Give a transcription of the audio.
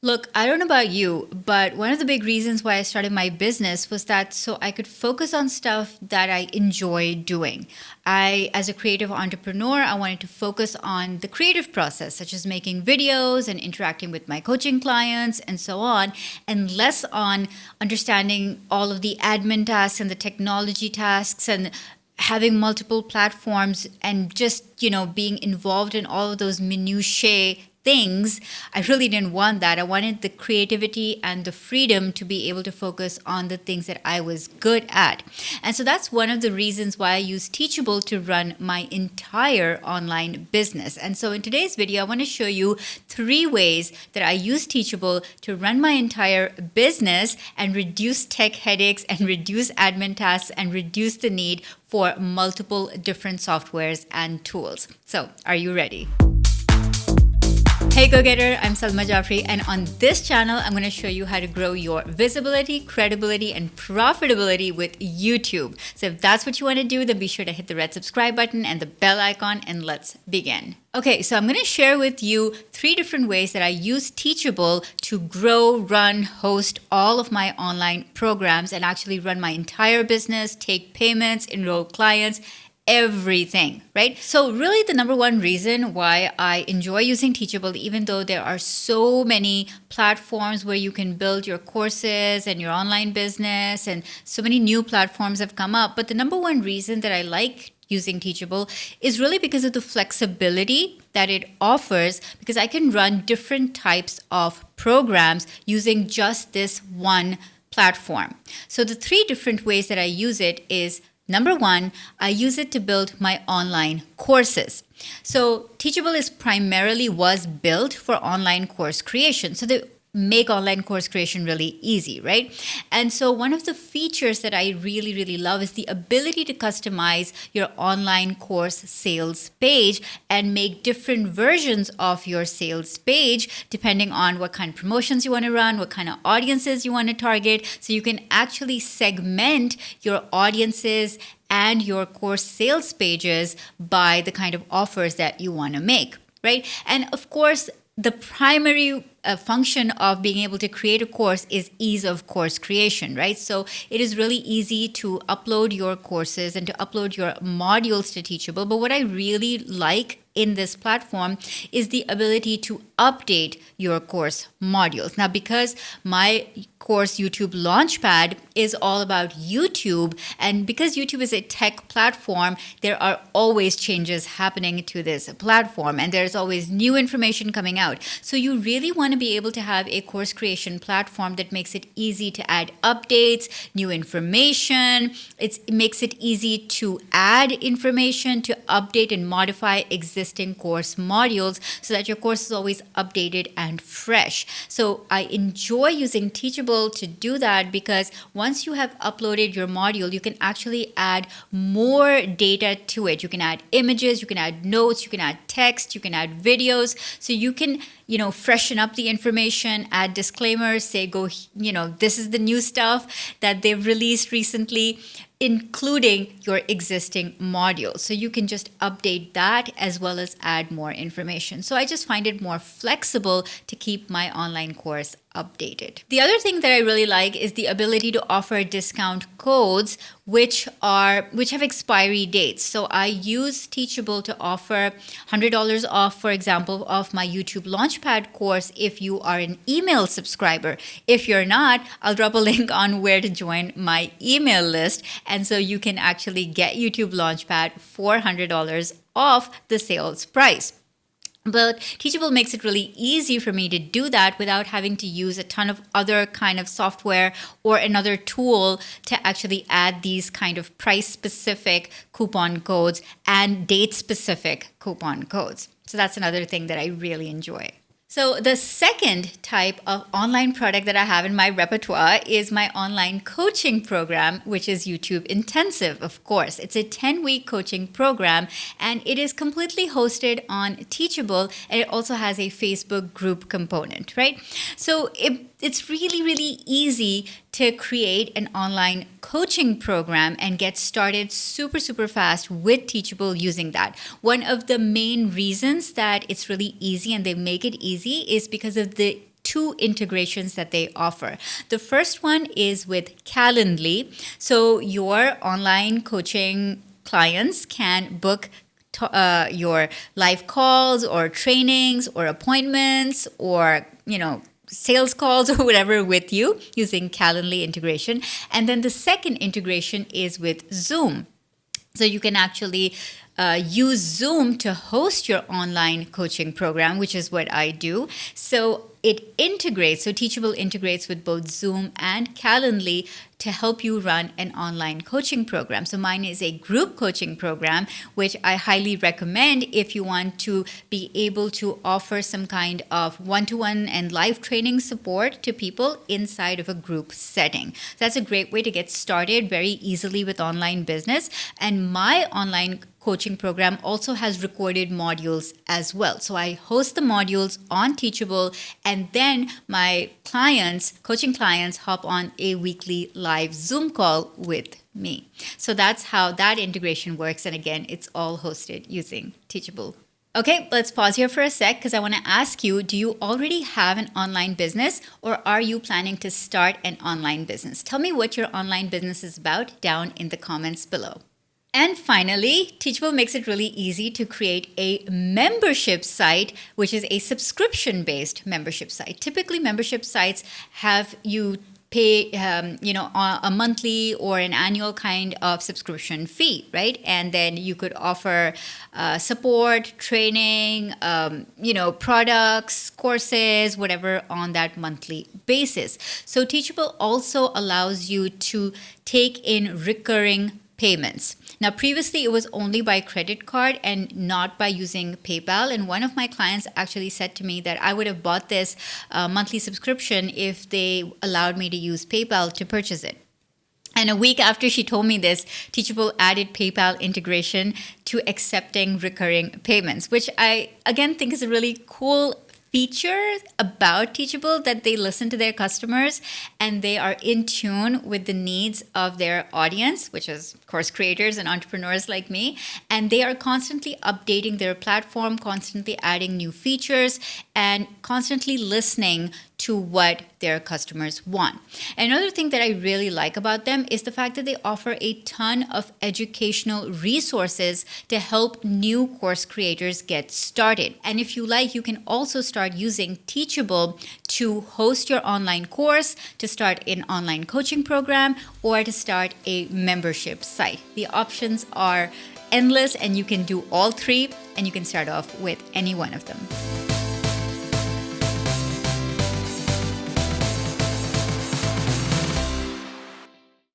Look, I don't know about you, but one of the big reasons why I started my business was that so I could focus on stuff that I enjoy doing. As a creative entrepreneur, I wanted to focus on the creative process, such as making videos and interacting with my coaching clients and so on, and less on understanding all of the admin tasks and the technology tasks and having multiple platforms and just being involved in all of those minutiae things. I really didn't want that. I wanted the creativity and the freedom to be able to focus on the things that I was good at. And so that's one of the reasons why I use Teachable to run my entire online business. And so in today's video, I want to show you 3 ways that I use Teachable to run my entire business and reduce tech headaches and reduce admin tasks and reduce the need for multiple different softwares and tools. So, are you ready? Hey Go-Getter, I'm Salma Jafri, and on this channel, I'm going to show you how to grow your visibility, credibility, and profitability with YouTube. So if that's what you want to do, then be sure to hit the red subscribe button and the bell icon, and let's begin. Okay, so I'm going to share with you 3 different ways that I use Teachable to grow, run, host all of my online programs and actually run my entire business, take payments, enroll clients, everything, right? So really the number one reason why I enjoy using Teachable, even though there are so many platforms where you can build your courses and your online business and so many new platforms have come up, but the number one reason that I like using Teachable is really because of the flexibility that it offers, because I can run different types of programs using just this one platform. So the 3 different ways that I use it is number 1, I use it to build my online courses. So Teachable was built for online course creation. So they make online course creation really easy, right? And so one of the features that I really, really love is the ability to customize your online course sales page and make different versions of your sales page depending on what kind of promotions you want to run, what kind of audiences you want to target. So you can actually segment your audiences and your course sales pages by the kind of offers that you want to make, right? And of course, the primary function of being able to create a course is ease of course creation, right? So it is really easy to upload your courses and to upload your modules to Teachable. But what I really like in this platform is the ability to update your course modules. Now, because my course YouTube Launchpad is all about YouTube, and because YouTube is a tech platform, there are always changes happening to this platform, and there's always new information coming out. So you really want to be able to have a course creation platform that makes it easy to add updates, new information. It makes it easy to add information, to update and modify existing course modules so that your course is always updated and fresh. So I enjoy using Teachable to do that because once you have uploaded your module, you can actually add more data to it. You can add images, you can add notes, you can add text, you can add videos. So you can freshen up the information, add disclaimers, say, this is the new stuff that they've released recently, including your existing module. So you can just update that as well as add more information. So I just find it more flexible to keep my online course updated. The other thing that I really like is the ability to offer discount codes which have expiry dates. So I use Teachable to offer $100 off, for example, of my YouTube Launchpad course if you are an email subscriber. If you're not, I'll drop a link on where to join my email list. And so you can actually get YouTube Launchpad for $100 off the sales price. But Teachable makes it really easy for me to do that without having to use a ton of other kind of software or another tool to actually add these kind of price-specific coupon codes and date-specific coupon codes. So that's another thing that I really enjoy. So the second type of online product that I have in my repertoire is my online coaching program, which is YouTube Intensive, of course. It's a 10-week coaching program, and it is completely hosted on Teachable, and it also has a Facebook group component, right? So it's really, really easy to create an online coaching program and get started super, super fast with Teachable using that. One of the main reasons that it's really easy and they make it easy is because of the two integrations that they offer. The first one is with Calendly. So your online coaching clients can book your live calls or trainings or appointments or, sales calls or whatever with you using Calendly integration. And then the second integration is with Zoom. So you can actually use Zoom to host your online coaching program, which is what I do. So it integrates, so Teachable integrates with both Zoom and Calendly to help you run an online coaching program. So mine is a group coaching program, which I highly recommend if you want to be able to offer some kind of one-to-one and live training support to people inside of a group setting. That's a great way to get started very easily with online business. And my online coaching program also has recorded modules as well. So I host the modules on Teachable, and then my clients, coaching clients, hop on a weekly live Zoom call with me. So that's how that integration works. And again, it's all hosted using Teachable. Okay, let's pause here for a sec because I want to ask you, do you already have an online business or are you planning to start an online business? Tell me what your online business is about down in the comments below. And finally, Teachable makes it really easy to create a membership site, which is a subscription-based membership site. Typically, membership sites have you pay, a monthly or an annual kind of subscription fee, right? And then you could offer support, training, products, courses, whatever on that monthly basis. So Teachable also allows you to take in recurring payments. Now, previously, it was only by credit card and not by using PayPal. And one of my clients actually said to me that I would have bought this monthly subscription if they allowed me to use PayPal to purchase it. And a week after she told me this, Teachable added PayPal integration to accepting recurring payments, which I, again, think is a really cool feature about Teachable, that they listen to their customers and they are in tune with the needs of their audience, which is, of course, creators and entrepreneurs like me. And they are constantly updating their platform, constantly adding new features, and constantly listening to what their customers want. Another thing that I really like about them is the fact that they offer a ton of educational resources to help new course creators get started. And if you like, you can also start using Teachable to host your online course, to start an online coaching program, or to start a membership site. The options are endless and you can do all three, and you can start off with any one of them.